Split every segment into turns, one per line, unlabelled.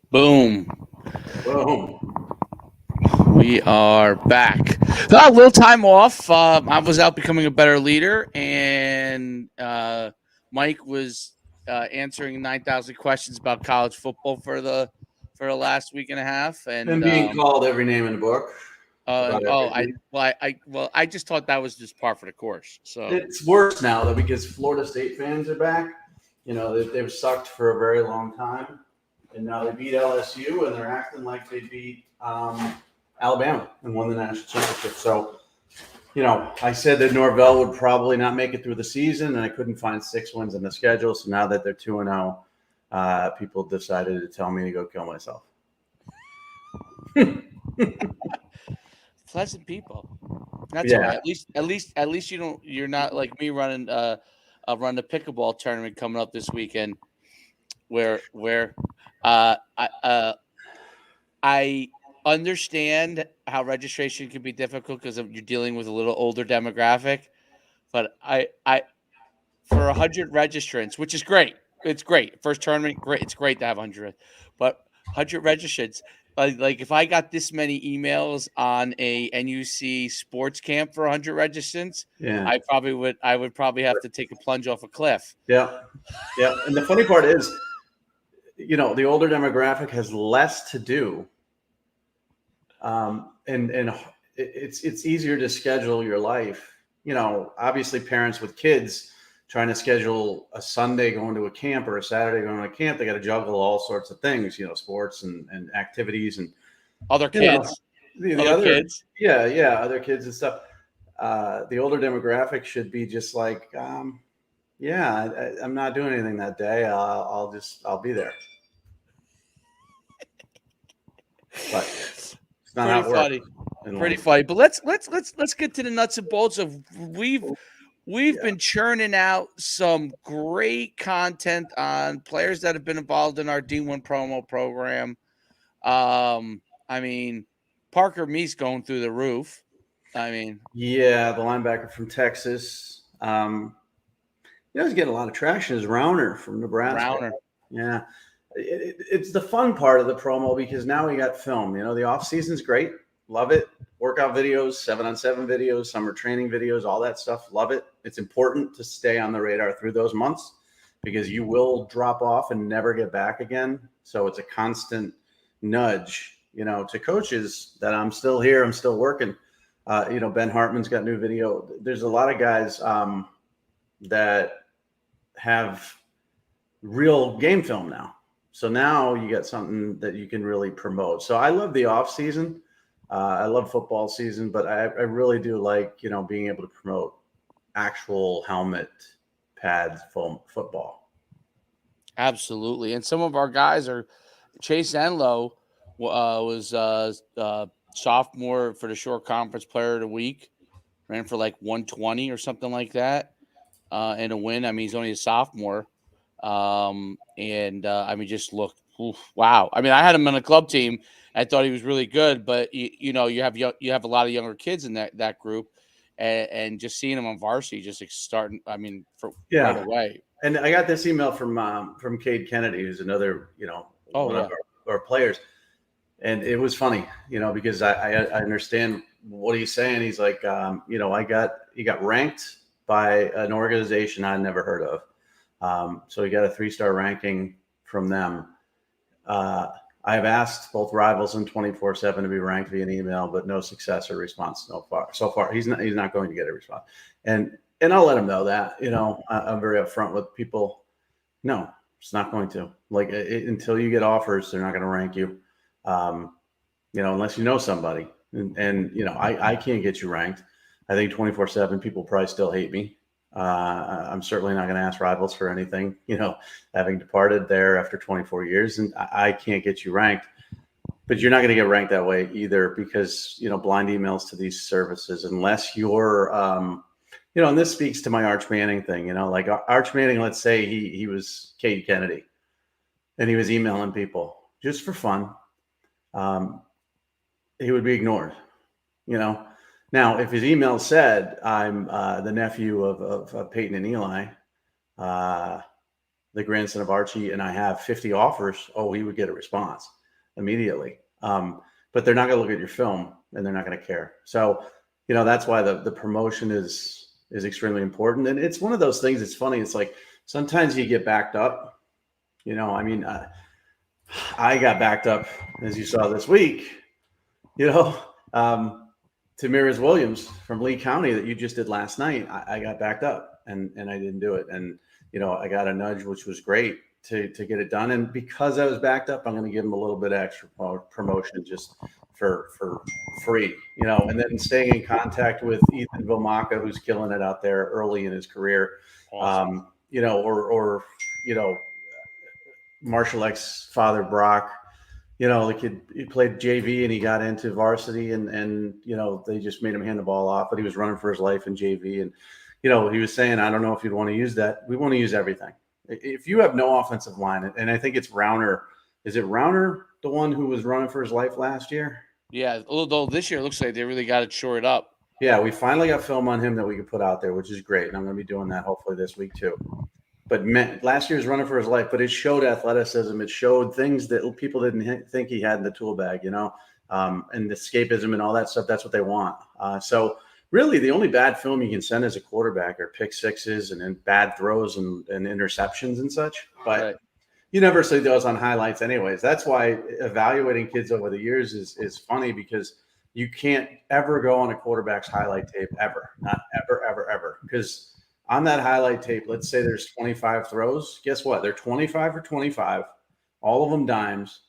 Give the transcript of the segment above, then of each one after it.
Boom.
Boom.
We are back. A little time off. I was out becoming a better leader, and Mike was answering 9,000 questions about college football for the last week and a half.
And
And
being called every name in the book about
I
everything.
well, I just thought that was just par for the course. So
It's worse now, though, because Florida State fans are back. They've sucked for a very long time. And now they beat LSU, and they're acting like they beat Alabama and won the national championship. So, I said that Norvell would probably not make it through the season, and I couldn't find 6 wins in the schedule. So now that they're 2-0, people decided to tell me to go kill myself.
pleasant people. That's all
Yeah.
right. At least you're not like me running run the pickleball tournament coming up this weekend where I understand how registration can be difficult because you're dealing with a little older demographic, but I for 100 registrants, which is great. It's great. First tournament, great. It's great to have 100, but 100 registrants. Like if I got this many emails on a NUC sports camp for 100 registrants,
Yeah.
I would probably have to take a plunge off a cliff.
Yeah. Yeah. And the funny part is, the older demographic has less to do, and it's easier to schedule your life. Obviously, parents with kids trying to schedule a Sunday going to a camp or a Saturday going to a camp, they got to juggle all sorts of things, sports and activities and
Other
you know
kids,
the
other
other,
kids.
yeah, other kids and stuff. The older demographic should be just like, yeah, I'm not doing anything that day. I'll be there, but it's not how
Pretty
it works
funny.
in
Pretty
life.
funny. But let's get to the nuts and bolts of we've
Yeah.
been churning out some great content on players that have been involved in our D1 promo program. I mean, Parker Meese going through the roof. I mean,
Yeah, the linebacker from Texas. He's getting a lot of traction. Is Rauner from Nebraska.
Browner.
Yeah, it's the fun part of the promo because now we got film. The off season's great. Love it. Workout videos, 7-on-7 videos, summer training videos, all that stuff. Love it. It's important to stay on the radar through those months because you will drop off and never get back again. So it's a constant nudge, to coaches that I'm still here. I'm still working. Ben Hartman's got new video. There's a lot of guys that have real game film now. So now you get something that you can really promote. So I love the off season. I love football season, but I really do like, being able to promote actual helmet pads football.
Absolutely. And some of our guys are Chase Enlow was sophomore for the short conference player of the week, ran for like 120 or something like that, and a win. I mean, he's only a sophomore, and I mean, just looked wow. I mean, I had him on a club team. I thought he was really good, but you have a lot of younger kids in that group, and just seeing him on varsity, just starting. I mean, for right
Yeah.
away.
And I got this email from Cade Kennedy, who's another,
Oh
one of
yeah,
our players. And it was funny, because I understand what he's saying. He's like, he got ranked by an organization I'd never heard of. So he got a 3-star ranking from them. I have asked both Rivals and 24/7 to be ranked via an email, but no success or response so far. He's not going to get a response, and I'll let him know that. I'm very upfront with people. No, it's not going to. Like until you get offers, they're not going to rank you. Unless you know somebody, and I can't get you ranked. I think 24/7 people probably still hate me. I'm certainly not going to ask Rivals for anything, having departed there after 24 years, and I can't get you ranked. But you're not going to get ranked that way either because, blind emails to these services, unless you're, and this speaks to my Arch Manning thing, like Arch Manning, let's say he was Cade Kennedy and he was emailing people just for fun. He would be ignored, Now, if his email said, I'm the nephew of Peyton and Eli, the grandson of Archie, and I have 50 offers, he would get a response. immediately. But they're not going to look at your film and they're not going to care. So, that's why the promotion is extremely important. And it's one of those things. It's funny. It's like sometimes you get backed up. I got backed up, as you saw this week. Tamiris Williams from Lee County that you just did last night. I got backed up and I didn't do it. And I got a nudge, which was great to get it done. And because I was backed up, I'm going to give him a little bit of extra promotion just for free, and then staying in contact with Ethan Vilmaca, who's killing it out there early in his career. Awesome. Or Marshall X father Brock, the kid, he played JV and he got into varsity and they just made him hand the ball off, but he was running for his life in JV. And, he was saying, I don't know if you'd want to use that. We want to use everything. If you have no offensive line, and I think it's Rauner. Is it Rauner, the one who was running for his life last year?
Yeah. Although this year it looks like they really got it shored up.
Yeah. We finally got film on him that we could put out there, which is great. And I'm going to be doing that hopefully this week too. But last year's running for his life, but it showed athleticism. It showed things that people didn't think he had in the tool bag, and escapism and all that stuff. That's what they want. So really the only bad film you can send as a quarterback are pick sixes and then bad throws and interceptions and such. But right. You never see those on highlights anyways. That's why evaluating kids over the years is funny, because you can't ever go on a quarterback's highlight tape ever. Not ever, ever, ever. Because on that highlight tape, let's say there's 25 throws. Guess what? They're 25 for 25, all of them dimes,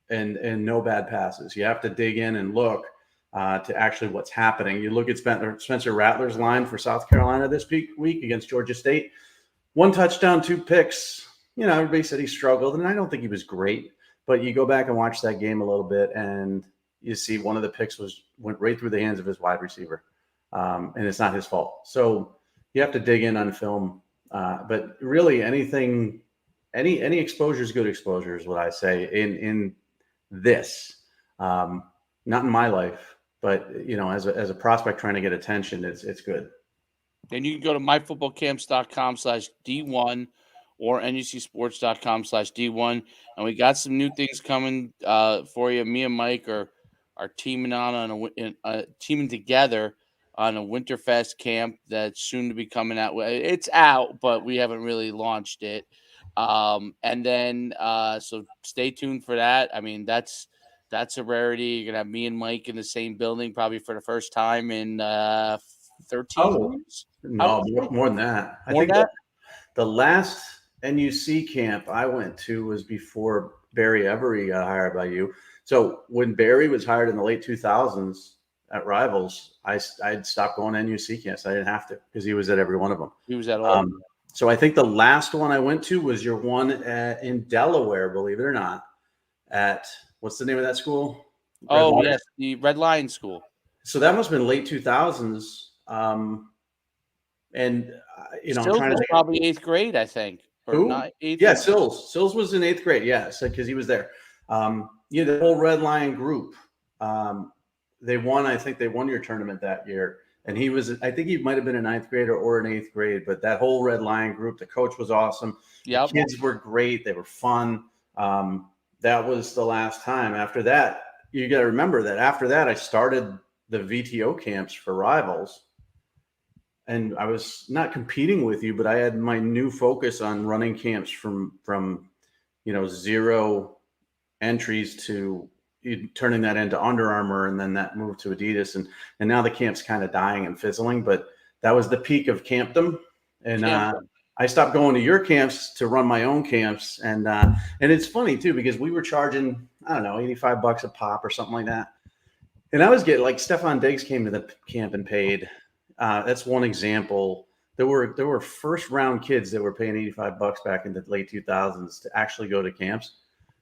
and no bad passes. You have to dig in and look to actually what's happening. You look at Spencer Rattler's line for South Carolina this week against Georgia State. 1 touchdown, 2 picks. Everybody said he struggled, and I don't think he was great. But you go back and watch that game a little bit, and you see one of the picks went right through the hands of his wide receiver, and it's not his fault. So you have to dig in on film, but really any exposure is good exposure is what I say in this, not in my life, but as a prospect trying to get attention, it's good.
And you can go to myfootballcamps.com/D1 or NUCsports.com/D1. And we got some new things coming for you. Me and Mike are teaming teaming together on a Winterfest camp that's soon to be coming out. It's out, but we haven't really launched it. And then so stay tuned for that. I mean, that's a rarity. You're gonna have me and Mike in the same building probably for the first time in 13 years.
No, more than that. I think the last NUC camp I went to was before Barry Every got hired by you. So when Barry was hired in the late 2000s at Rivals, I'd stopped going to NUC camps. I didn't have to because he was at every one of them.
He was at all.
So I think the last one I went to was your one in Delaware, believe it or not, at what's the name of that school?
Yes, the Red Lion School.
So that must have been late 2000s. And
Sills I'm trying to think. Probably 8th grade, I think.
Who? Yeah, Sills. Sills was in 8th grade. Yeah, because he was there. The whole Red Lion group. They won. I think they won your tournament that year. And he was. I think he might have been a 9th grader or an 8th grade. But that whole Red Lion group. The coach was awesome. Yep. The kids were great. They were fun. That was the last time. After that, you got to remember that after that, I started the VTO camps for Rivals. And I was not competing with you, but I had my new focus on running camps from 0 entries to turning that into Under Armour, and then that moved to Adidas, and now the camp's kind of dying and fizzling. But that was the peak of campdom, and I stopped going to your camps to run my own camps, and it's funny too because we were charging $85 a pop or something like that, and I was getting like Stefan Diggs came to the camp and paid. That's one example. There were first round kids that were paying $85 back in the late 2000s to actually go to camps.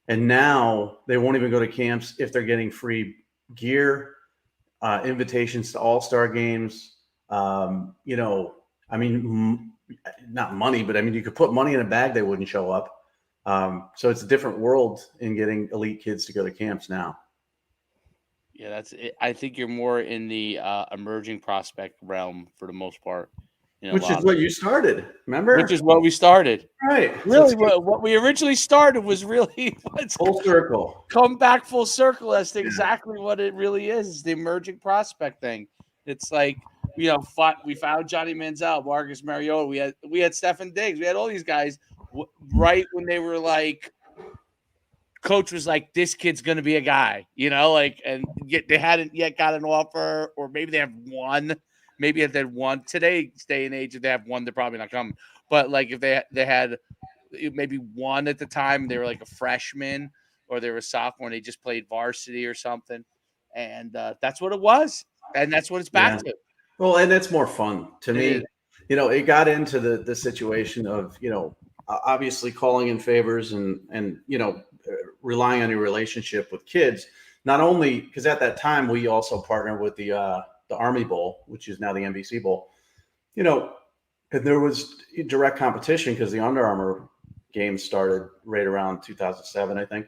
And now they won't even go to camps if they're getting free gear, invitations to all-star games. Not money, but you could put money in a bag, they wouldn't show up. So it's a different world in getting elite kids to go to camps now.
Yeah, that's it. I think you're more in the emerging prospect realm for the most part. in a
Which
lot
is
of
what
it,
you started,
which
remember?
is what we started.
Right. So it's
Really, what we originally started was really what's
full circle.
come back full circle as to
Yeah.
exactly what it really is the emerging prospect thing. It's like, we found Johnny Manziel, Marcus Mariota, we had Stefan Diggs, we had all these guys right when they were like, coach was like, this kid's going to be a guy, like, and yet they hadn't yet got an offer, or maybe they have one. Maybe if they had one today's day and age, if they have one, they're probably not coming. But like if they had maybe one at the time, they were like a freshman or they were a sophomore and they just played varsity or something. And that's what it was. And that's what it's back
Yeah.
to.
Well, and it's more fun to
It is.
me. It got into the situation of, obviously calling in favors and relying on your relationship with kids. Not only because at that time we also partnered with the Army Bowl, which is now the NBC Bowl. And there was direct competition because the Under Armour game started right around 2007, I think.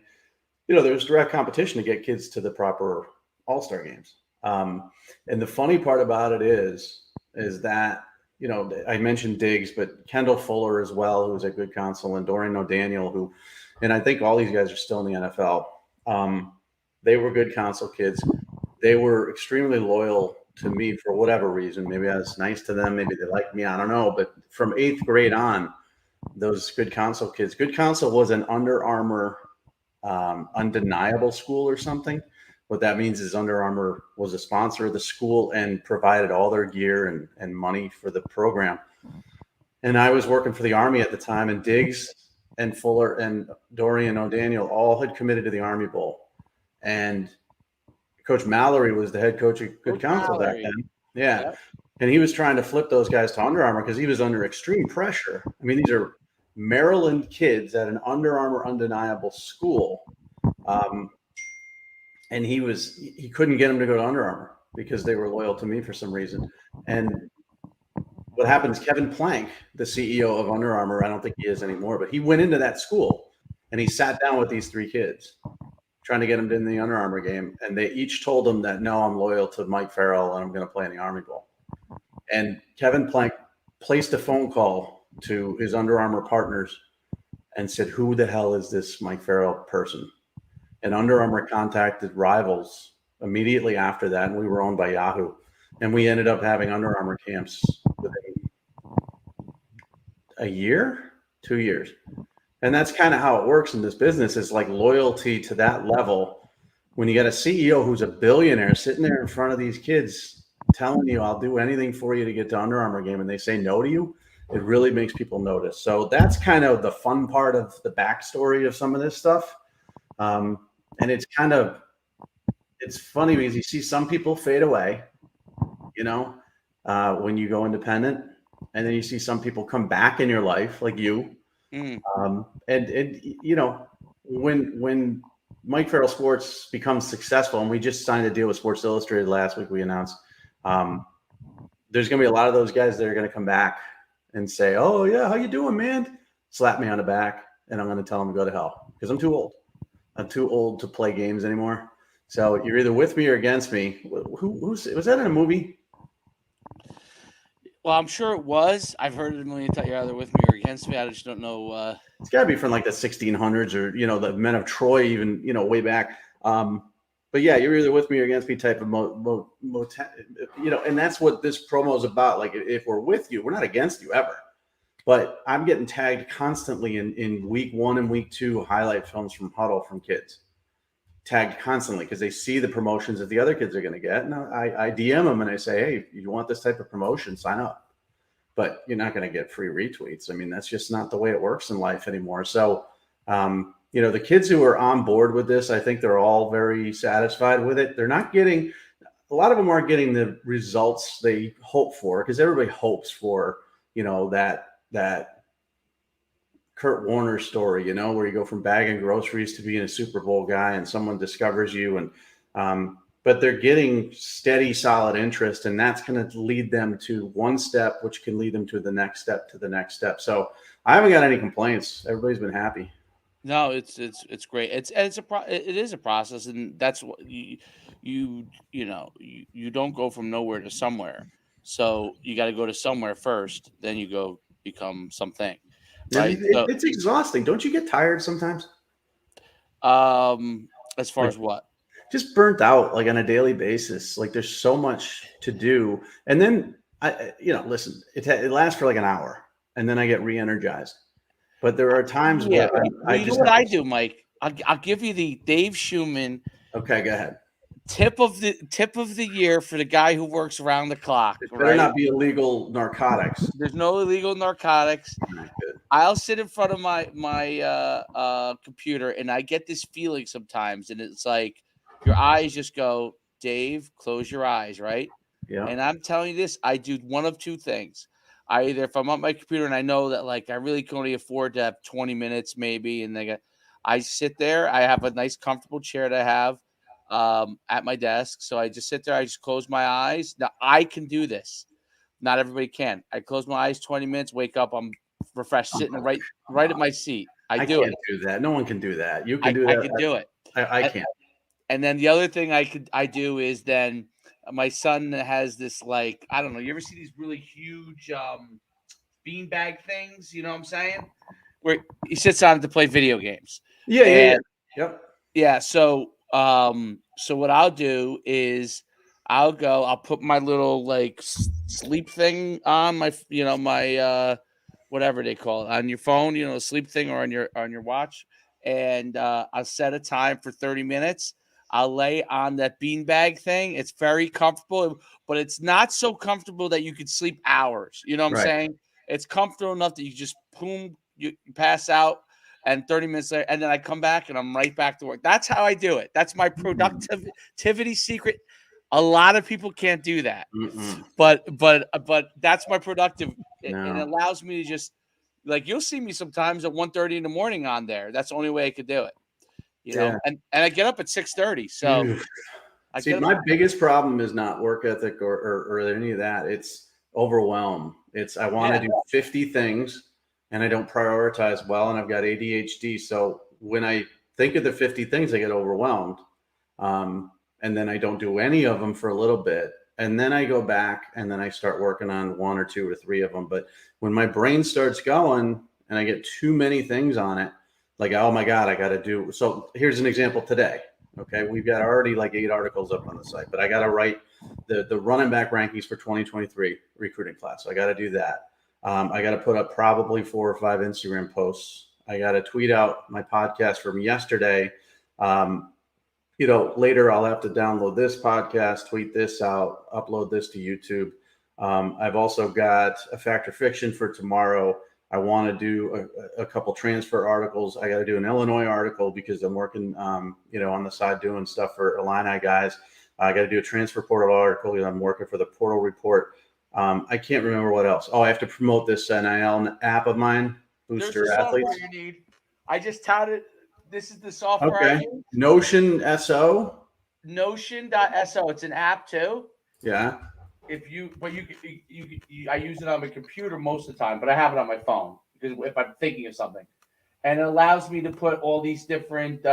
There was direct competition to get kids to the proper All-Star games. And the funny part about it is that, I mentioned Diggs, but Kendall Fuller as well, who's a good counsel, and Dorian O'Daniel, and I think all these guys are still in the NFL. They were good counsel kids. They were extremely loyal to me for whatever reason. Maybe I was nice to them. Maybe they liked me. I don't know. But from 8th grade on, those good counsel kids, Good Counsel was an Under Armour undeniable school or something. What that means is Under Armour was a sponsor of the school and provided all their gear and money for the program. And I was working for the Army at the time, and Diggs and Fuller and Dorian O'Daniel all had committed to the Army Bowl. And Coach Mallory was the head coach of Good Counsel back then. Yeah.
Yep.
And he was trying to flip those guys to Under Armour because he was under extreme pressure. I mean, these are Maryland kids at an Under Armour undeniable school. And he couldn't get them to go to Under Armour because they were loyal to me for some reason. And what happened is Kevin Plank, the CEO of Under Armour, I don't think he is anymore, but he went into that school and he sat down with these 3 kids trying to get them in the Under Armour game. And they each told him that, no, I'm loyal to Mike Farrell and I'm going to play in the Army Bowl. And Kevin Plank placed a phone call to his Under Armour partners and said, who the hell is this Mike Farrell person? And Under Armour contacted Rivals immediately after that, and we were owned by Yahoo. And we ended up having Under Armour camps within a year, 2 years. And that's kind of how it works in this business. It's like loyalty to that level. When you got a CEO who's a billionaire sitting there in front of these kids telling you, I'll do anything for you to get to Under Armour game, and they say no to you, it really makes people notice. So that's kind of the fun part of the backstory of some of this stuff. And it's funny because you see some people fade away, when you go independent, and then you see some people come back in your life like you. When Mike Farrell Sports becomes successful, and we just signed a deal with Sports Illustrated last week, we announced, there's going to be a lot of those guys that are going to come back and say, oh yeah, how you doing, man? Slap me on the back, and I'm going to tell them to go to hell because I'm too old. I'm too old to play games anymore. So you're either with me or against me. Was that in a movie?
Well, I'm sure it was. I've heard it a million times. You're either with me or against me. I just don't know.
It's got to be from like the 1600s or, the Men of Troy, even, way back. But yeah, you're either with me or against me type of and that's what this promo is about. Like, if we're with you, we're not against you ever. But I'm getting tagged constantly in week 1 and week 2 highlight films from Huddle from kids. Tagged constantly because they see the promotions that the other kids are going to get. And I DM them and I say, hey, you want this type of promotion, sign up. But you're not going to get free retweets. I mean, that's just not the way it works in life anymore. So, the kids who are on board with this, I think they're all very satisfied with it. They're not getting, a lot of them aren't getting the results they hope for because everybody hopes for, that Kurt Warner story, where you go from bagging groceries to being a Super Bowl guy and someone discovers you. And, but they're getting steady, solid interest, and that's going to lead them to one step, which can lead them to the next step, to the next step. So I haven't got any complaints. Everybody's been happy.
No, it's great. It is a process, and that's what you don't go from nowhere to somewhere. So you got to go to somewhere first, then you go become something, right?
It's exhausting. Don't you get tired sometimes?
As far as what?
Just burnt out like on a daily basis. Like there's so much to do, and then listen, it lasts for like an hour, and then I get re-energized. But there are times
Yeah.
where
Well, you know what I do, Mike? I'll give you the Dave Schuman
Okay, go ahead.
tip of the year for the guy who works around the clock.
It better
Right?
not be illegal narcotics.
There's no illegal narcotics.
Not good.
I'll sit in front of my computer and I get this feeling sometimes, and it's like your eyes just go, Dave, close your eyes, right?
Yeah.
And I'm telling you this, I do one of two things. I either, if I'm on my computer and I know that like I really can only afford to have 20 minutes maybe, and I sit there, I have a nice comfortable chair to have at my desk. So I just sit there, I just close my eyes. Now I can do this. Not everybody can. I close my eyes 20 minutes, wake up, I'm refreshed, sitting right at my seat. I
can't do that. No one can do that. You can do that.
I can do it.
I can't.
And then the other thing I do is then my son has this, like, I don't know, you ever see these really huge beanbag things, you know what I'm saying? Where he sits on it to play video games.
Yeah. Yep.
Yeah, so what I'll do is I'll put my little like sleep thing on my my whatever they call it on your phone, sleep thing, or on your watch, and I'll set a time for 30 minutes. I'll lay on that beanbag thing. It's very comfortable, but it's not so comfortable that you could sleep hours. You know what I'm saying? It's comfortable enough that you just boom, you pass out, and 30 minutes later, and then I come back and I'm right back to work. That's how I do it. That's my productivity secret. A lot of people can't do that, but that's my productive. It allows me to just, like, you'll see me sometimes at 1:30 in the morning on there. That's the only way I could do it. You know, and I get up at 6:30. So
my biggest problem is not work ethic or any of that. It's overwhelm. I want to do 50 things and I don't prioritize well, and I've got ADHD. So when I think of the 50 things, I get overwhelmed. And then I don't do any of them for a little bit. And then I go back and then I start working on one or two or three of them. But when my brain starts going and I get too many things on it, like, oh my God, I got to do. So here's an example today. Okay. We've got already like 8 articles up on the site, but I got to write the running back rankings for 2023 recruiting class. So I got to do that. I got to put up probably 4 or 5 Instagram posts. I got to tweet out my podcast from yesterday. Later I'll have to download this podcast, tweet this out, upload this to YouTube. I've also got a fact or fiction for tomorrow. I want to do a couple transfer articles. I got to do an Illinois article because I'm working, on the side doing stuff for Illini guys. I got to do a transfer portal article. I'm working for the Portal Report. I can't remember what else. Oh, I have to promote this NIL app of mine, Booster Athletes.
You need. I just touted. This is the software.
Okay. Notion SO.
Notion.so. It's an app too.
Yeah.
I use it on my computer most of the time, but I have it on my phone because if I'm thinking of something, and it allows me to put all these different.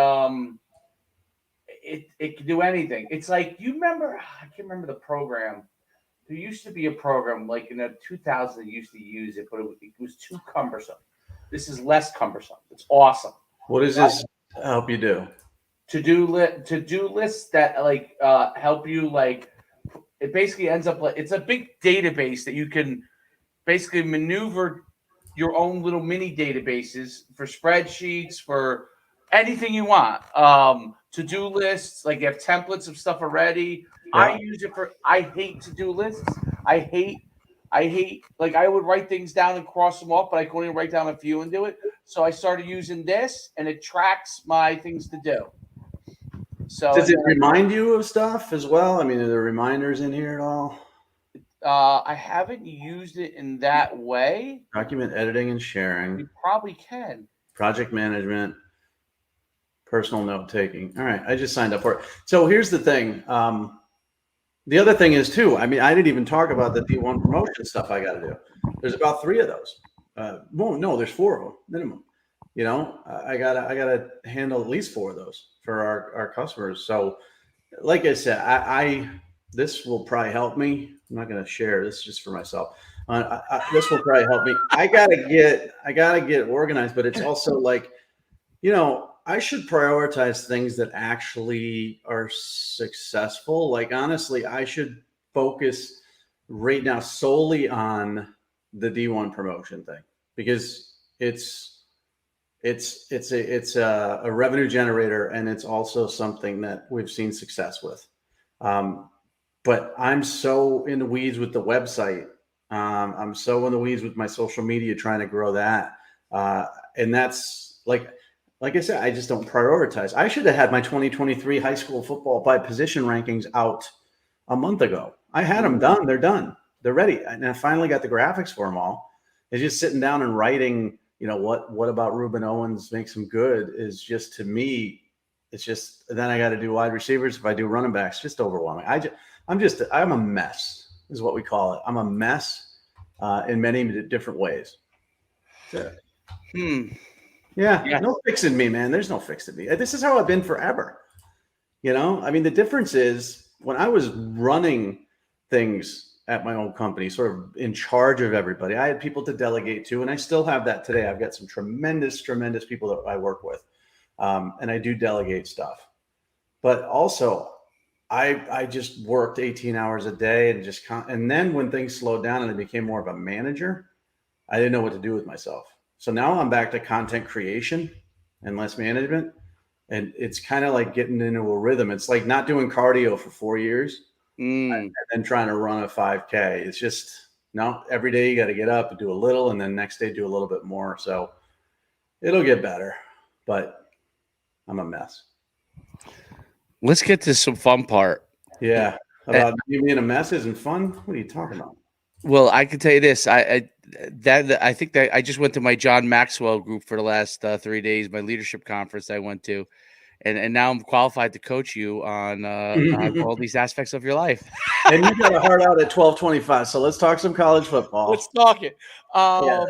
It can do anything. It's like, you remember? I can't remember the program. There used to be a program like in the 2000s that used to use it, but it was too cumbersome. This is less cumbersome. It's awesome.
What does this help you do? To-do lists that like help you, like, it basically ends up like, it's a big database that you can basically maneuver your own little mini databases for spreadsheets, for anything you want. To-do lists, like you have templates of stuff already. Yeah. I use it for, I hate to-do lists. I hate, like, I would write things down and cross them off, but I can only write down a few and do it. So I started using this, and it tracks my things to do. So does it remind you of stuff as well? I mean, are there reminders in here at all?
I haven't used it in that way.
Document editing and sharing.
You probably can.
Project management. Personal note taking. All right, I just signed up for it. So here's the thing. The other thing is too, I mean, I didn't even talk about the D1 promotion stuff I got to do. There's about 3 of those. Well, no, there's 4 of them minimum. I gotta handle at least 4 of those for our customers. So, like I said, this will probably help me. I'm not going to share this just for myself. This will probably help me. I gotta get organized, but it's also like, I should prioritize things that actually are successful. Like, honestly, I should focus right now solely on the D1 promotion thing, because it's a revenue generator, and it's also something that we've seen success with. But I'm so in the weeds with the website. I'm so in the weeds with my social media, trying to grow that. And that's like I said, I just don't prioritize. I should have had my 2023 high school football by position rankings out a month ago. I had them done. They're done. They're ready. And I finally got the graphics for them all. It's just sitting down and writing, what about Ruben Owens makes him good is just, to me, it's just, then I got to do wide receivers. If I do running backs, just overwhelming. I'm a mess is what we call it. I'm a mess in many different ways. Yeah. No fixing me, man. There's no fixing me. This is how I've been forever. The difference is, when I was running things at my own company, sort of in charge of everybody, I had people to delegate to, and I still have that today. I've got some tremendous people that I work with, and I do delegate stuff. But also, I just worked 18 hours a day, and then when things slowed down and I became more of a manager, I didn't know what to do with myself. So now I'm back to content creation and less management. And it's kind of like getting into a rhythm. It's like not doing cardio for 4 years and then trying to run a 5K. It's just, no, every day you got to get up and do a little, and then next day do a little bit more. So it'll get better, but I'm a mess.
Let's get to some fun part.
Yeah. About you being a mess isn't fun? What are you talking about?
Well, I can tell you this. I think that I just went to my John Maxwell group for the last 3 days, my leadership conference I went to, and now I'm qualified to coach you on all these aspects of your life.
And you got a heart out at 12:25, so let's talk some college football.
Let's talk it. Well,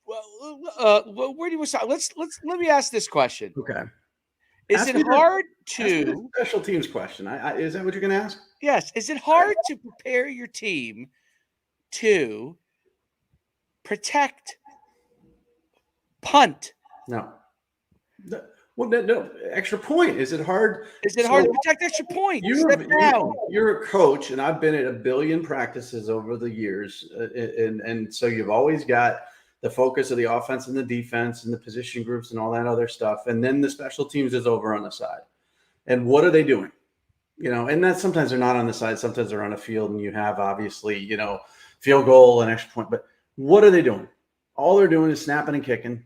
where do we start? Let me ask this question.
Okay.
Is it hard to
special teams question? Is that what you're going to ask?
Yes. Is it hard to prepare your team to protect punt?
No. No, extra point. Is it hard?
Is it hard to protect extra point?
You're a coach, and I've been at a billion practices over the years, and so you've always got the focus of the offense and the defense and the position groups and all that other stuff, and then the special teams is over on the side. And what are they doing? And that sometimes they're not on the side, sometimes they're on a field, and you have obviously field goal and extra point. But what are they doing? All they're doing is snapping and kicking.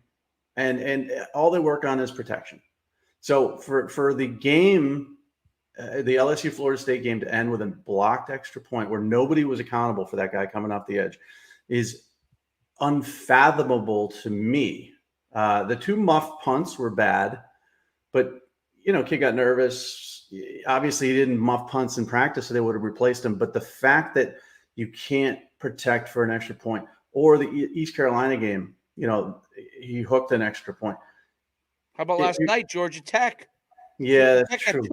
And all they work on is protection. So for the game, the LSU Florida State game to end with a blocked extra point where nobody was accountable for that guy coming off the edge is unfathomable to me. The two muff punts were bad, but kid got nervous. Obviously, he didn't muff punts in practice, so they would have replaced him. But the fact that you can't protect for an extra point, or the East Carolina game, he hooked an extra point.
How about last night, Georgia Tech?
Yeah, that's true.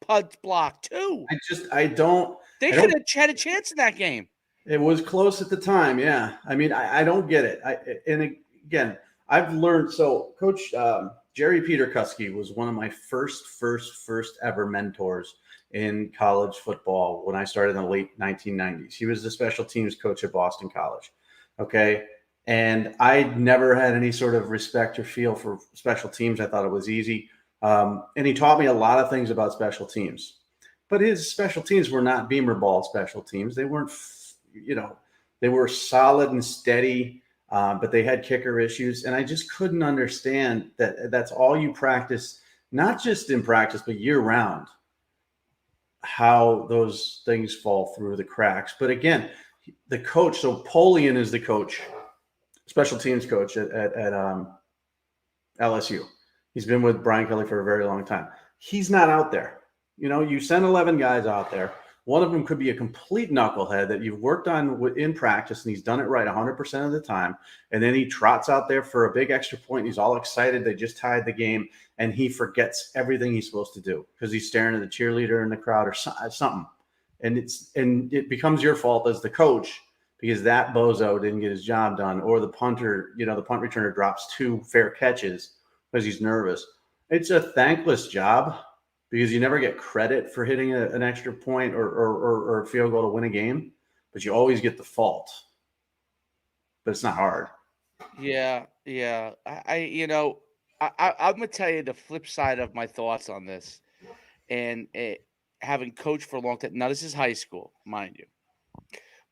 Punts blocked too.
I don't.
They could have had a chance in that game.
It was close at the time. Yeah, I don't get it. And again, I've learned. So, Coach Jerry Peterkuski was one of my first ever mentors in college football when I started in the late 1990s. He was the special teams coach at Boston College. Okay. And I never had any sort of respect or feel for special teams. I thought it was easy. And he taught me a lot of things about special teams. But his special teams were not Beamer ball special teams. They weren't, they were solid and steady, but they had kicker issues. And I just couldn't understand that that's all you practice, not just in practice, but year round, how those things fall through the cracks. But again, the coach, so Polian is the coach, special teams coach at LSU. He's been with Brian Kelly for a very long time. He's not out there. You send 11 guys out there. One of them could be a complete knucklehead that you've worked on in practice, and he's done it right 100% of the time. And then he trots out there for a big extra point. He's all excited. They just tied the game, and he forgets everything he's supposed to do because he's staring at the cheerleader in the crowd or something. and it becomes your fault as the coach because that bozo didn't get his job done, or the punter, the punt returner drops 2 fair catches because he's nervous. It's a thankless job because you never get credit for hitting an extra point or a field goal to win a game, but you always get the fault. But it's not hard.
Yeah, yeah. I'm gonna tell you the flip side of my thoughts on this, and having coached for a long time. Now, this is high school, mind you,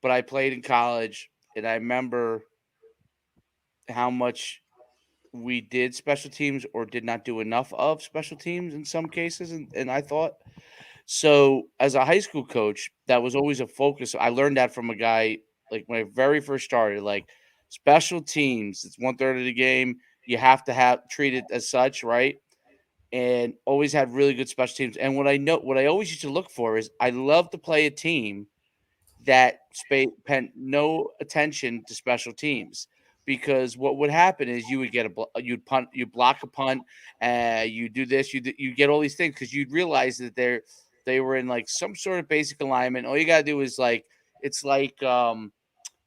but I played in college, and I remember how much we did special teams or did not do enough of special teams in some cases, and I thought so. As a high school coach, that was always a focus. I learned that from a guy like when I very first started. Like special teams, it's 1/3 of the game. You have to have treat it as such, right? And always had really good special teams. And what I always used to look for is I love to play a team that paid no attention to special teams, because what would happen is you would get you'd punt, you block a punt, you do this, you get all these things because you'd realize that they were in like some sort of basic alignment. All you gotta do is like it's like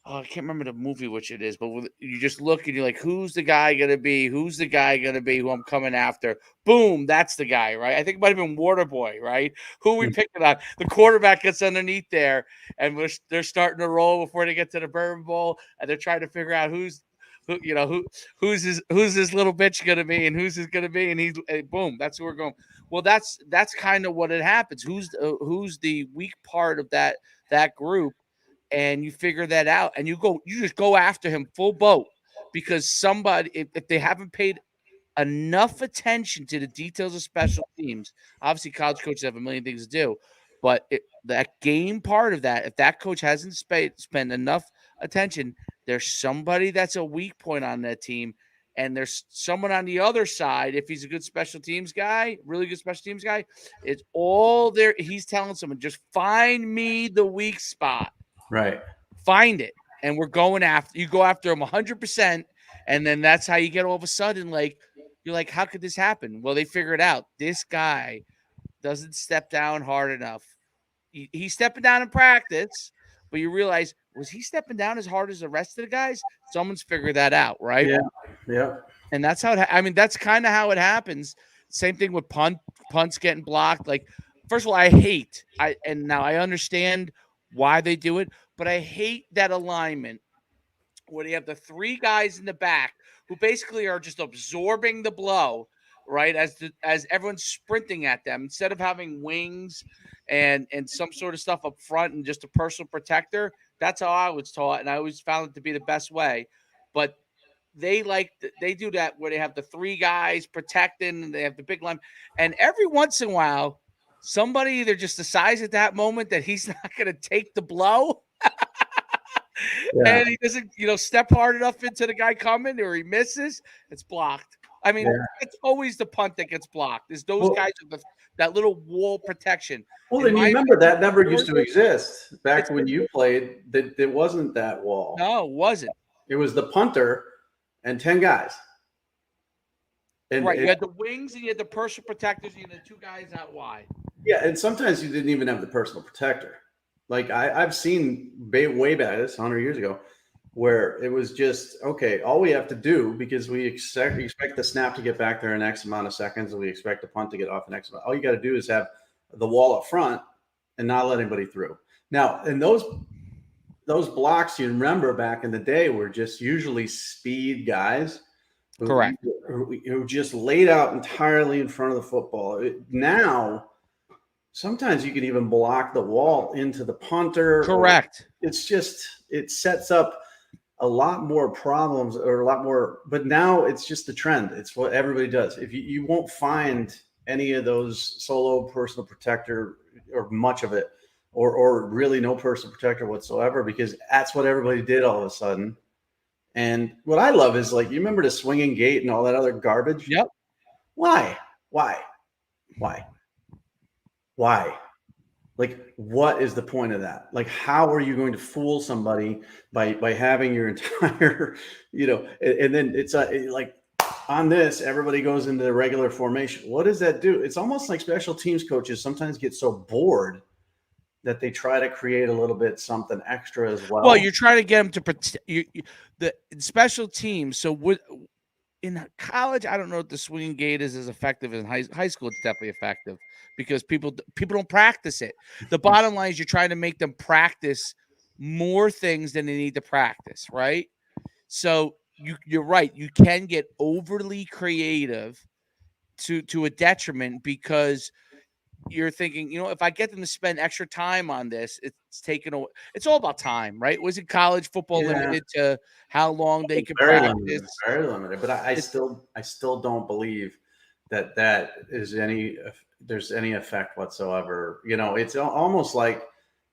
oh, I can't remember the movie which it is, but you just look and you're like, who's the guy going to be? Who's the guy going to be who I'm coming after? Boom, that's the guy, right? I think it might have been Waterboy, right? Who are we picking on? The quarterback gets underneath there, and they're starting to roll before they get to the Bourbon Bowl, and they're trying to figure out who's who's this little bitch going to be, and who's this going to be, and boom, that's who we're going. Well, that's kind of what it happens. Who's the weak part of that group? And you figure that out, and you just go after him full boat, because somebody, if they haven't paid enough attention to the details of special teams, obviously college coaches have a million things to do, but that game part of that, if that coach hasn't spent enough attention, there's somebody that's a weak point on that team, and there's someone on the other side. If he's a good special teams guy, really good special teams guy, it's all there. He's telling someone, just find me the weak spot.
Right.
Find it. And we're going after you, go after him 100%. And then that's how you get all of a sudden, like, you're like, how could this happen? Well, they figure it out. This guy doesn't step down hard enough. He's stepping down in practice, but you realize, was he stepping down as hard as the rest of the guys? Someone's figured that out, right?
Yeah. Yeah.
And that's how that's kind of how it happens. Same thing with punts getting blocked. Like, first of all, and now I understand why they do it, but I hate that alignment where they have the 3 guys in the back who basically are just absorbing the blow, right? As everyone's sprinting at them, instead of having wings and some sort of stuff up front and just a personal protector. That's how I was taught, and I always found it to be the best way. But they do that where they have the 3 guys protecting, and they have the big line, and every once in a while, somebody either just decides at that moment that he's not going to take the blow, and he doesn't, step hard enough into the guy coming, or he misses. It's blocked. I mean, it's always the punt that gets blocked. Is those guys with that little wall protection.
Well, and you remember that never used to exist back when you played. That it wasn't that wall.
No, it wasn't.
It was the punter and 10 guys.
And right, you had the wings and you had the personal protectors, and you had the 2 guys out wide.
Yeah, and sometimes you didn't even have the personal protector. Like I've seen way back, this 100 years ago, where it was just, okay, all we have to do, because we expect the snap to get back there in X amount of seconds, and we expect the punt to get off in X amount. All you got to do is have the wall up front and not let anybody through. Now, and those blocks, you remember back in the day, were just usually speed guys.
Correct.
Who just laid out entirely in front of the football. Now, sometimes you can even block the wall into the punter.
Correct.
It's just, it sets up a lot more problems, or a lot more, but now it's just the trend. It's what everybody does. If you won't find any of those solo personal protector, or much of it, or really no personal protector whatsoever, because that's what everybody did all of a sudden. And what I love is, like, you remember the swinging gate and all that other garbage?
Yep.
Why? Like, what is the point of that? Like, how are you going to fool somebody by having your entire, and then it's like on this, everybody goes into the regular formation. What does that do? It's almost like special teams coaches sometimes get so bored that they try to create a little bit something extra as well.
Well, you're trying to get them to protect the special teams. So in college, I don't know if the swinging gate is as effective as high school. It's definitely effective because people don't practice it. The bottom line is you're trying to make them practice more things than they need to practice, right? So you're right. You can get overly creative to a detriment because you're thinking, if I get them to spend extra time on this, it's taken away. It's all about time, right? Was it college football limited to how long they could
very
practice?
limited, very limited. But I still don't believe that is there's any effect whatsoever. It's almost like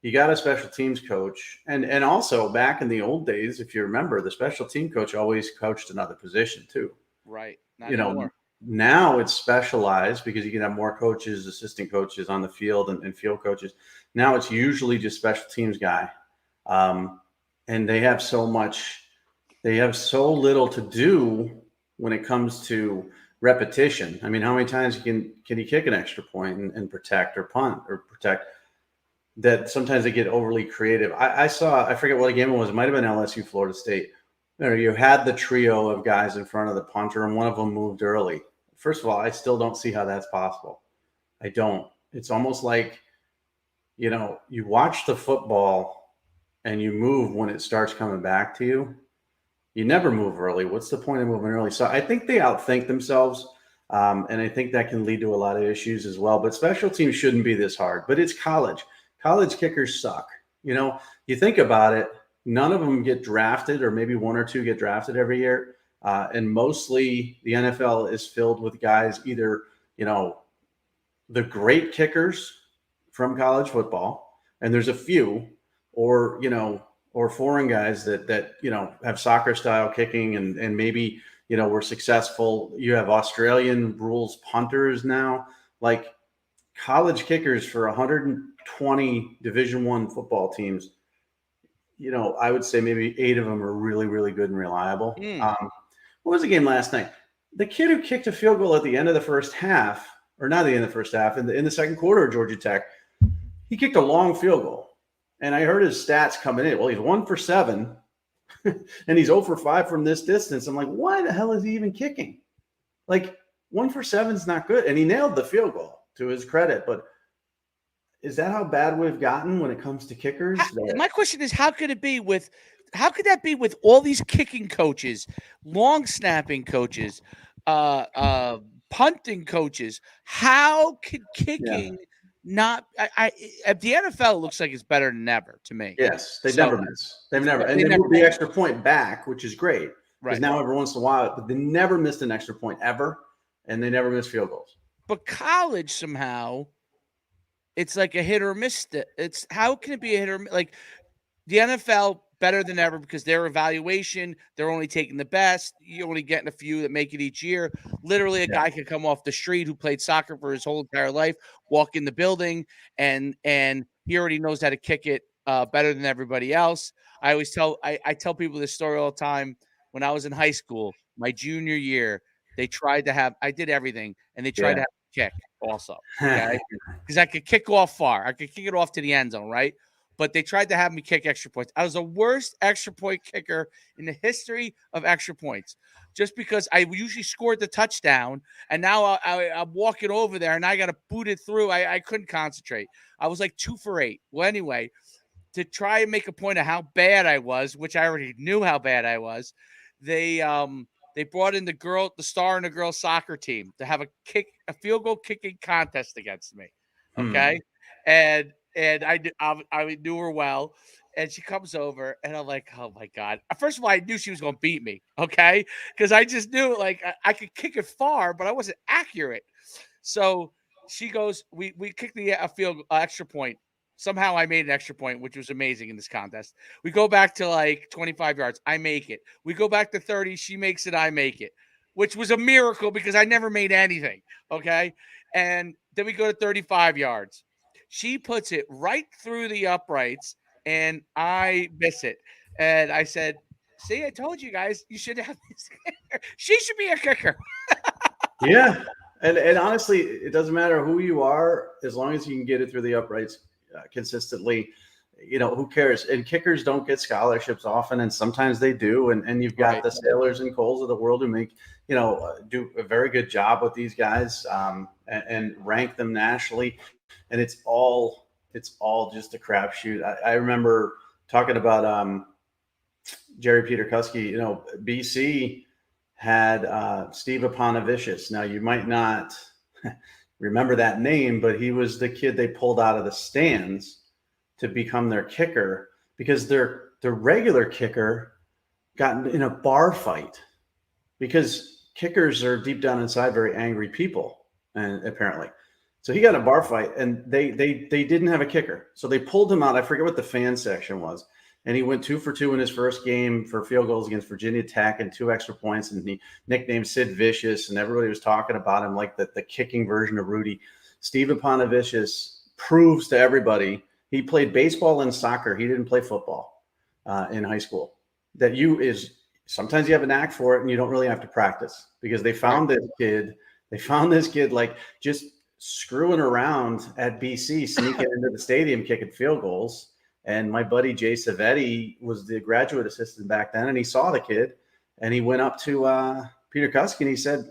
you got a special teams coach, and also back in the old days, if you remember, the special team coach always coached another position too.
Right. Not anymore.
Now it's specialized because you can have more coaches, assistant coaches on the field and field coaches. Now it's usually just special teams guy. And they have so little to do when it comes to repetition. I mean, how many times can you kick an extra point and protect or punt or protect? That sometimes they get overly creative. I forget what game it was. It might have been LSU, Florida State. You had the trio of guys in front of the punter and one of them moved early. First of all, I still don't see how that's possible. I don't. It's almost like, you watch the football and you move when it starts coming back to you. You never move early. What's the point of moving early? So I think they outthink themselves. And I think that can lead to a lot of issues as well. But special teams shouldn't be this hard. But it's college. College kickers suck. You think about it. None of them get drafted, or maybe one or two get drafted every year. And mostly the NFL is filled with guys, either, the great kickers from college football, and there's a few, or foreign guys that have soccer style kicking and maybe, were successful. You have Australian rules punters now, like college kickers for 120 Division I football teams. I would say maybe 8 of them are really, really good and reliable. What was the game last night? The kid who kicked a field goal at the end of the first half, or not the end of the first half, in the second quarter of Georgia Tech, he kicked a long field goal. And I heard his stats coming in. Well, he's 1 for 7, and he's 0 for 5 from this distance. I'm like, why the hell is he even kicking? Like, 1 for 7 is not good. And he nailed the field goal, to his credit. But is that how bad we've gotten when it comes to kickers?
My question is, how could that be with all these kicking coaches, long snapping coaches, punting coaches? How could kicking not? The NFL looks like it's better than ever to me.
Yes, never miss. They've never, and they moved the extra point back, which is great. Because now every once in a while, but they never missed an extra point ever, and they never missed field goals.
But college somehow, it's like a hit or miss. It's how can it be a hit or miss? Like the NFL better than ever because their evaluation, they're only taking the best. You're only getting a few that make it each year. Literally, a guy could come off the street who played soccer for his whole entire life, walk in the building, and he already knows how to kick it better than everybody else. I tell people this story all the time. When I was in high school, my junior year, I did everything, and they tried to have a kick also, okay? Because I could kick off far. I could kick it off to the end zone, right? But they tried to have me kick extra points. I was the worst extra point kicker in the history of extra points, just because I usually scored the touchdown, and now I'm walking over there, and I got to boot it through. I couldn't concentrate. I was like 2 for 8. Well, anyway, to try and make a point of how bad I was, which I already knew how bad I was, they brought in the star in the girls soccer team to have a field goal kicking contest against me. Okay. And I knew her well, and she comes over, and I'm like, oh my God. First of all, I knew she was going to beat me. Okay. Cause I just knew like I could kick it far, but I wasn't accurate. So she goes, we kicked the extra point. Somehow I made an extra point, which was amazing in this contest. We go back to like 25 yards. I make it. We go back to 30. She makes it. I make it, which was a miracle because I never made anything. Okay. And then we go to 35 yards. She puts it right through the uprights, and I miss it. And I said, see, I told you guys, you should have this kicker. She should be a kicker.
Yeah. And honestly, it doesn't matter who you are, as long as you can get it through the uprights. consistently. Who cares? And kickers don't get scholarships often, and sometimes they do. And you've got the Sailors and Coles of the world who make, do a very good job with these guys, and rank them nationally. And it's all just a crapshoot. I remember talking about Jerry Peter Kuski. BC had Steve Aponavicius. Now you might not remember that name, but he was the kid they pulled out of the stands to become their kicker because their regular kicker got in a bar fight, because kickers are deep down inside very angry people, and apparently. So he got in a bar fight, and they didn't have a kicker. So they pulled him out. I forget what the fan section was. And he went 2 for 2 in his first game for field goals against Virginia Tech and 2 extra points. And he nicknamed Sid Vicious, and everybody was talking about him like the kicking version of Rudy. Steve Aponavicius proves to everybody he played baseball and soccer. He didn't play football in high school. Sometimes you have a knack for it, and you don't really have to practice, because they found this kid. They found this kid like just screwing around at BC, sneaking into the stadium, kicking field goals. And my buddy Jay Savetti was the graduate assistant back then, and he saw the kid, and he went up to Peter Kuski and he said,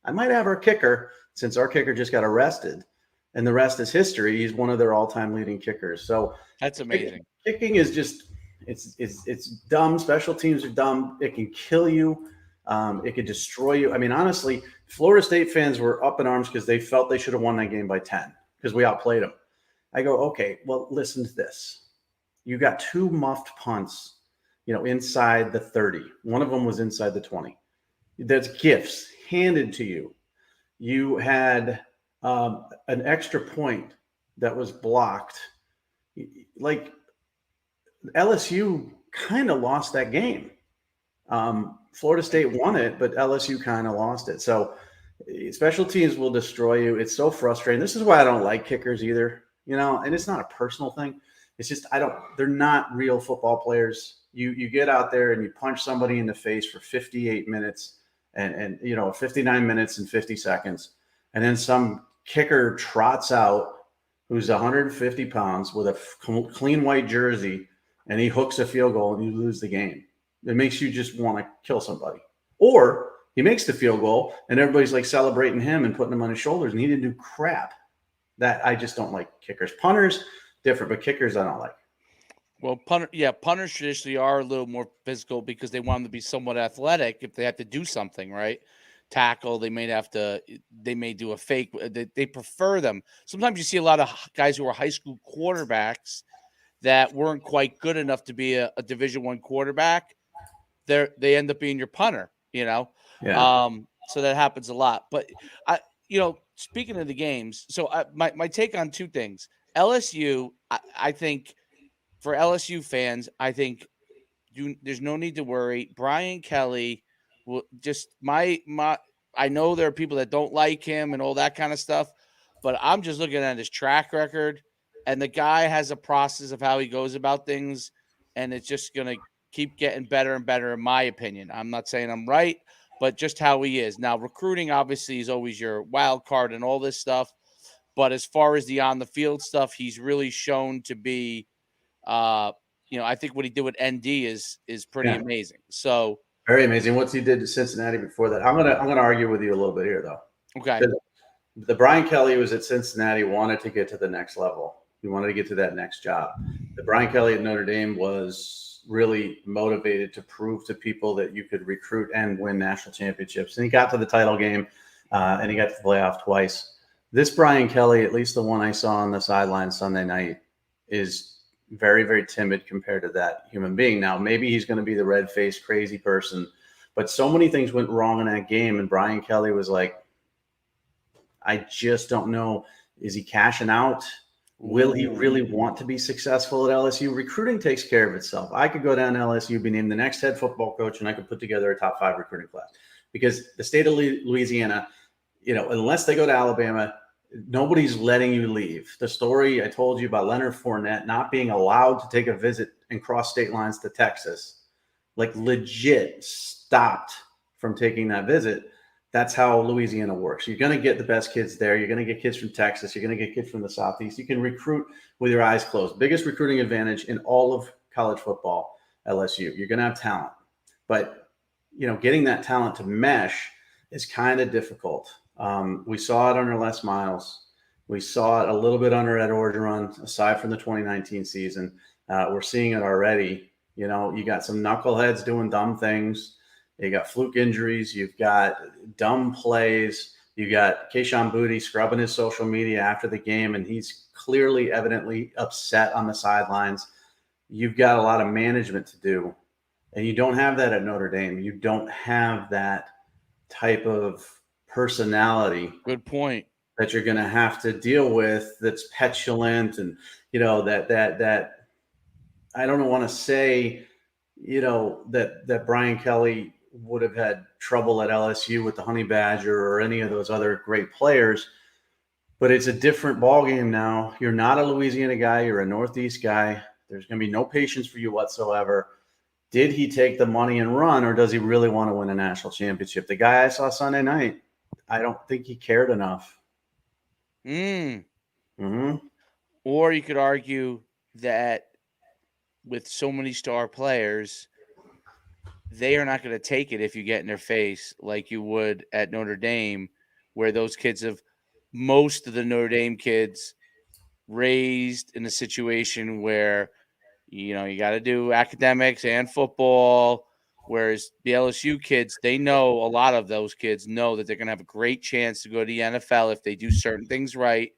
I might have our kicker, since our kicker just got arrested. And the rest is history. He's one of their all-time leading kickers. So
that's amazing.
Kicking is just it's dumb. Special teams are dumb. It can kill you. It could destroy you. I mean, honestly, Florida State fans were up in arms because they felt they should have won that game by 10 because we outplayed them. I go, okay, well, listen to this. You got 2 muffed punts, inside the 30. One of them was inside the 20. That's gifts handed to you. You had an extra point that was blocked. Like, LSU kind of lost that game. Florida State won it, but LSU kind of lost it. So special teams will destroy you. It's so frustrating. This is why I don't like kickers either, and it's not a personal thing. It's just, they're not real football players. You get out there and you punch somebody in the face for 58 minutes and 59 minutes and 50 seconds. And then some kicker trots out who's 150 pounds with a clean white jersey, and he hooks a field goal and you lose the game. It makes you just want to kill somebody. Or he makes the field goal and everybody's like celebrating him and putting him on his shoulders, and he didn't do crap. That I just don't like kickers. Punters, different, but kickers I don't like.
Well, punters traditionally are a little more physical because they want them to be somewhat athletic if they have to do something, right? Tackle, they may do a fake. They prefer them. Sometimes you see a lot of guys who are high school quarterbacks that weren't quite good enough to be a Division I quarterback. They end up being your punter, Yeah. So that happens a lot. But speaking of the games, so my take on 2 things. LSU, I think for LSU fans, I think there's no need to worry. Brian Kelly will just I know there are people that don't like him and all that kind of stuff, but I'm just looking at his track record, and the guy has a process of how he goes about things, and it's just going to keep getting better and better, in my opinion. I'm not saying I'm right, but just how he is. Now, recruiting obviously is always your wild card and all this stuff, but as far as the on-the-field stuff, he's really shown to be I think what he did with ND is pretty amazing. So
very amazing. What he did to Cincinnati before that. I'm gonna argue with you a little bit here, though.
Okay.
The Brian Kelly was at Cincinnati, wanted to get to the next level. He wanted to get to that next job. The Brian Kelly at Notre Dame was really motivated to prove to people that you could recruit and win national championships. And he got to the title game, and he got to the playoff twice. This Brian Kelly, at least the one I saw on the sideline Sunday night, is very, very timid compared to that human being. Now, maybe he's going to be the red-faced crazy person, but so many things went wrong in that game, and Brian Kelly was like, I just don't know. Is he cashing out? Will he really want to be successful at LSU? Recruiting takes care of itself. I could go down to LSU, be named the next head football coach, and I could put together a top 5 recruiting class, because the state of Louisiana, unless they go to Alabama, nobody's letting you leave. The story I told you about Leonard Fournette not being allowed to take a visit and cross state lines to Texas, like legit stopped from taking that visit That's how Louisiana works. You're going to get the best kids there. You're going to get kids from Texas. You're going to get kids from the Southeast. You can recruit with your eyes closed. Biggest recruiting advantage in all of college football, LSU. You're going to have talent. But, getting that talent to mesh is kind of difficult. We saw it under Les Miles. We saw it a little bit under Ed Orgeron, aside from the 2019 season. We're seeing it already. You got some knuckleheads doing dumb things. You got fluke injuries. You've got dumb plays. You got Keyshawn Booty scrubbing his social media after the game, and he's clearly, evidently upset on the sidelines. You've got a lot of management to do, and you don't have that at Notre Dame. You don't have that type of personality.
Good point.
That you're going to have to deal with. That's petulant, and that I don't want to say, that Brian Kelly would have had trouble at LSU with the Honey Badger or any of those other great players, but it's a different ballgame now. You're not a Louisiana guy. You're a Northeast guy. There's going to be no patience for you whatsoever. Did he take the money and run, or does he really want to win a national championship? The guy I saw Sunday night, I don't think he cared enough.
Mm-hmm. Or you could argue that with so many star players, they are not going to take it if you get in their face like you would at Notre Dame, where those kids most of the Notre Dame kids raised in a situation where, you got to do academics and football, whereas the LSU kids, a lot of those kids know that they're going to have a great chance to go to the NFL if they do certain things right.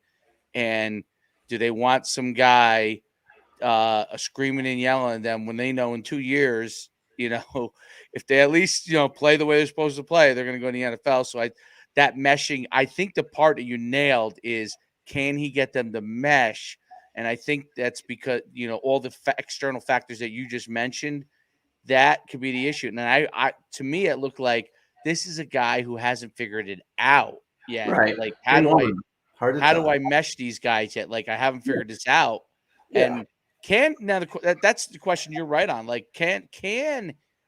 And do they want some guy screaming and yelling at them when they know in 2 years, if they at least, play the way they're supposed to play, they're going to go to the NFL. So that meshing, I think the part that you nailed is, can he get them to mesh? And I think that's because, all the external factors that you just mentioned, that could be the issue. And I to me, it looked like this is a guy who hasn't figured it out yet.
Right.
Like, how do I mesh these guys yet? Like, I haven't figured this out.
Yeah.
And that's the question you're right on. Like,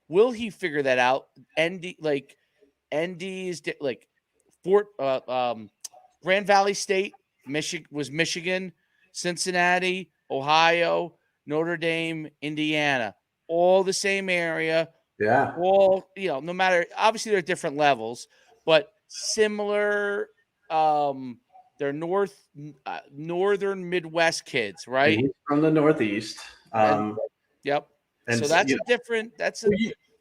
will he figure that out? ND is like Grand Valley State, Michigan, Cincinnati, Ohio, Notre Dame, Indiana, all the same area.
Yeah.
All, no matter, obviously there are different levels, but similar. They're northern Midwest kids, right?
He's from the Northeast.
Yep. And so that's different.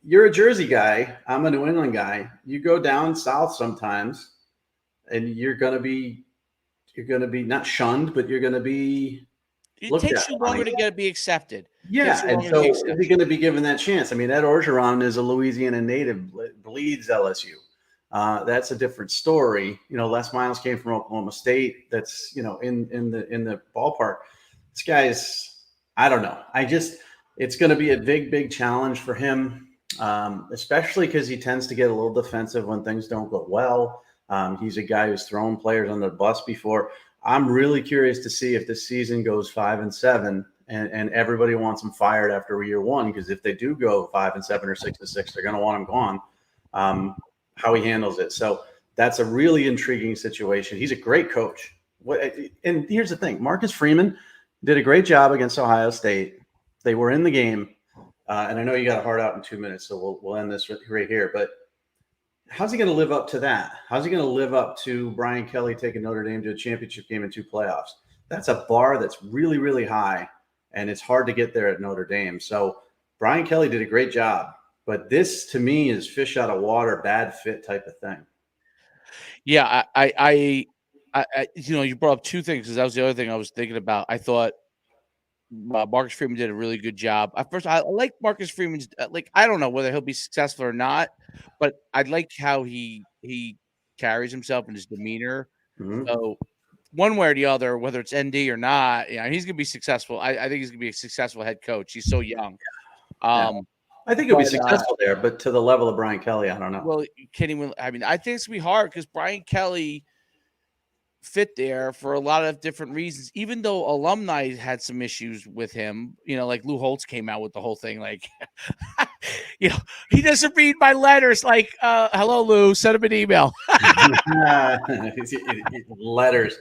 You're a Jersey guy. I'm a New England guy. You go down south sometimes, and you're gonna be not shunned, but you're gonna be.
It takes you longer to be accepted.
Yeah, and so is he going to be given that chance? I mean, Ed Orgeron is a Louisiana native, bleeds LSU. That's a different story. Les Miles came from Oklahoma State. That's in the ballpark. This guy's, I don't know. It's going to be a big challenge for him, especially because he tends to get a little defensive when things don't go well. He's a guy who's thrown players under the bus before. I'm really curious to see if this season goes 5-7 and everybody wants him fired after year one, because if they do go 5-7 or 6-6, they're going to want him gone. How he handles it. So that's a really intriguing situation. He's a great coach. And here's the thing. Marcus Freeman did a great job against Ohio State. They were in the game. And I know you got a hard out in 2 minutes, so we'll end this right here. But how's he going to live up to that? How's he going to live up to Brian Kelly taking Notre Dame to a championship game and 2 playoffs? That's a bar that's really, really high, and it's hard to get there at Notre Dame. So Brian Kelly did a great job, but this to me is fish out of water, bad fit type of thing.
Yeah, I you brought up 2 things, because that was the other thing I was thinking about. I thought Marcus Freeman did a really good job. At first, I like Marcus Freeman's. I don't know whether he'll be successful or not, but I like how he carries himself and his demeanor.
Mm-hmm.
So one way or the other, whether it's ND or not, he's going to be successful. I think he's going to be a successful head coach. He's so young.
I think he'll be successful there, but to the level of Brian Kelly, I don't know.
Well, I think it's going to be hard, because Brian Kelly fit there for a lot of different reasons, even though alumni had some issues with him, like Lou Holtz came out with the whole thing. Like,
he doesn't read my letters. Like, hello, Lou, send him an email.
Letters.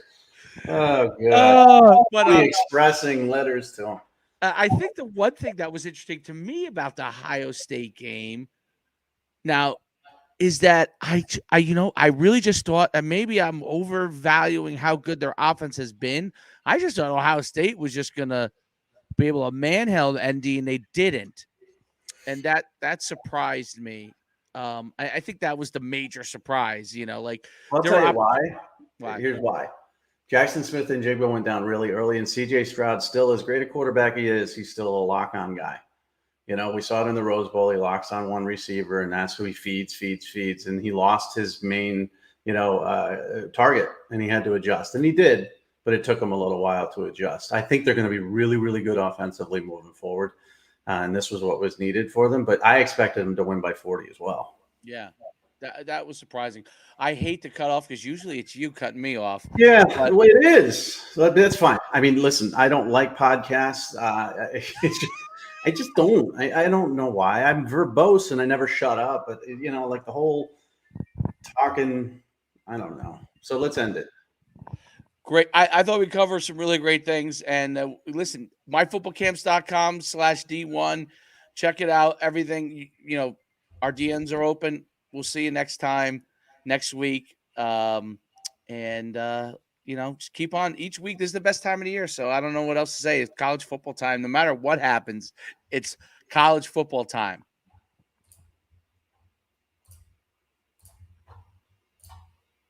Oh God.
But
Expressing letters to him.
I think the one thing that was interesting to me about the Ohio State game now is that I really just thought that maybe I'm overvaluing how good their offense has been. I just thought Ohio State was just going to be able to manhandle ND, and they didn't. And that surprised me. I think that was the major surprise, like
I'll
there
tell
were
you why. Here's why. Jackson Smith and Jigba went down really early, and CJ Stroud, still as great a quarterback he is, he's still a lock-on guy. We saw it in the Rose Bowl. He locks on one receiver, and that's who he feeds. And he lost his main, target, and he had to adjust. And he did, but it took him a little while to adjust. I think they're going to be really, really good offensively moving forward. And this was what was needed for them. But I expected them to win by 40 as well.
Yeah, that was surprising. I hate to cut off because usually it's you cutting me off.
Yeah, the way it is. That's fine. I mean, listen, I don't like podcasts. I just don't. I don't know why. I'm verbose and I never shut up. But, like the whole talking, I don't know. So let's end it.
Great. I thought we'd cover some really great things. And listen, myfootballcamps.com/D1. Check it out. Everything, our DMs are open. We'll see you next week. Just keep on each week. This is the best time of the year. So I don't know what else to say. It's college football time. No matter what happens, it's college football time.